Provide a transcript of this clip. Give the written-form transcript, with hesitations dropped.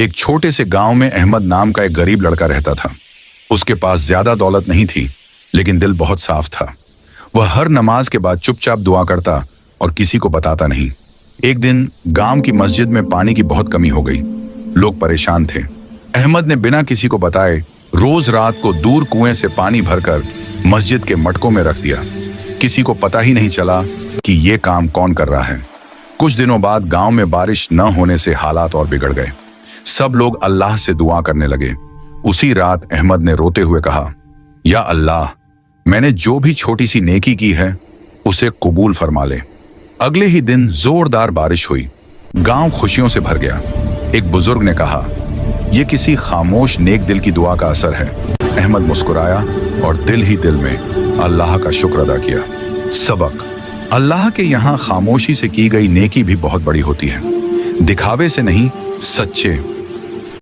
एक छोटे से गांव में अहमद नाम का एक गरीब लड़का रहता था। उसके पास ज्यादा दौलत नहीं थी, लेकिन दिल बहुत साफ था। वह हर नमाज के बाद चुपचाप दुआ करता और किसी को बताता नहीं। एक दिन गांव की मस्जिद में पानी की बहुत कमी हो गई। लोग परेशान थे। अहमद ने बिना किसी को बताए रोज रात को दूर कुएं से पानी भरकर मस्जिद के मटकों में रख दिया। किसी को पता ही नहीं चला कि ये काम कौन कर रहा है। कुछ दिनों बाद गांव में बारिश न होने से हालात और बिगड़ गए। सब लोग अल्लाह से दुआ करने लगे। उसी रात अहमद ने रोते हुए कहा, या अल्लाह, मैंने जो भी छोटी सी नेकी की है उसे कबूल फरमा ले। अगले ही दिन जोरदार बारिश हुई। गांव खुशियों से भर गया। एक बुजुर्ग ने कहा, यह किसी खामोश नेक दिल की दुआ का असर है। अहमद मुस्कुराया और दिल ही दिल में अल्लाह का शुक्र अदा किया। सबक: अल्लाह के यहाँ खामोशी से की गई नेकी भी बहुत बड़ी होती है। दिखावे से नहीं, सच्चे